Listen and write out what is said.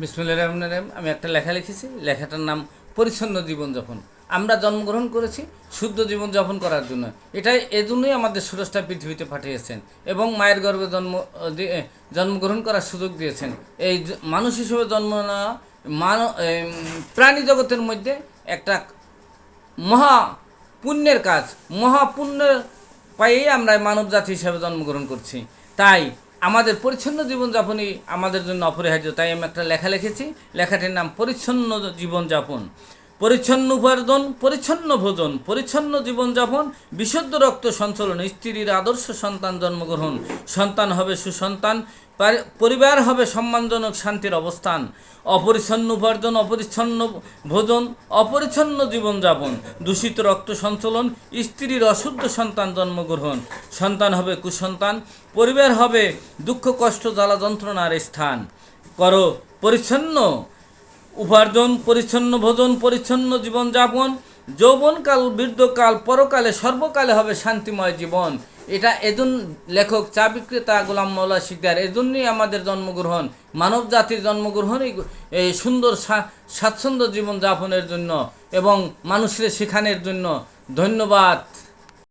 বিসমিল্লাহির রহমানির রহিম। আমি একটা লেখা লিখেছি, লেখাটার নাম পরিচ্ছন্ন জীবনযাপন। আমরা জন্মগ্রহণ করেছি শুদ্ধ জীবনযাপন করার জন্য। এটাই এজন্যই আমাদের স্রষ্টা পৃথিবীতে পাঠিয়েছেন এবং মায়ের গর্ভে জন্মগ্রহণ করার সুযোগ দিয়েছেন। এই মানুষ হিসেবে জন্ম নেওয়া প্রাণী জগতের মধ্যে একটা মহা পুণ্যের কাজ, মহাপুণ্যের পাইয়েই আমরা মানব জাতি হিসাবে জন্মগ্রহণ করছি। তাই আমাদের পরিচ্ছন্ন জীবনযাপনই আমাদের জন্য অপরিহার্য। তাই আমি একটা লেখা লিখেছি, লেখাটির নাম পরিচ্ছন্ন জীবনযাপন। পরিচ্ছন্ন উপার্জন, পরিচ্ছন্ন ভোজন, পরিচ্ছন্ন জীবনযাপন, বিশুদ্ধ রক্ত সঞ্চালন, স্ত্রীর আদর্শ সন্তান জন্মগ্রহণ, সন্তান হবে সুসন্তান, পরিবার হবে সম্মানজনক শান্তির অবস্থান। অপরিচ্ছন্ন উপার্জন, অপরিচ্ছন্ন ভোজন, অপরিচ্ছন্ন জীবনযাপন, দূষিত রক্ত সঞ্চালন, স্ত্রীর অশুদ্ধ সন্তান জন্মগ্রহণ, সন্তান হবে কুসন্তান, পরিবার হবে দুঃখ কষ্ট জ্বালা যন্ত্রণার স্থান। করো পরিচ্ছন্ন উপার্জন, পরিচ্ছন্ন ভোজন, পরিচ্ছন্ন জীবনযাপন, যৌবনকাল বৃদ্ধকাল পরকালে সর্বকালে হবে শান্তিময় জীবন। এটা এজন্য লেখক চা বিক্রেতা গোলাম মওলা শিকদার এজন্যই আমাদের জন্মগ্রহণ, মানব জাতির জন্মগ্রহণই এই সুন্দর স্বাচ্ছন্দ্য জীবনযাপনের জন্য এবং মানুষের শেখানোর জন্য। ধন্যবাদ।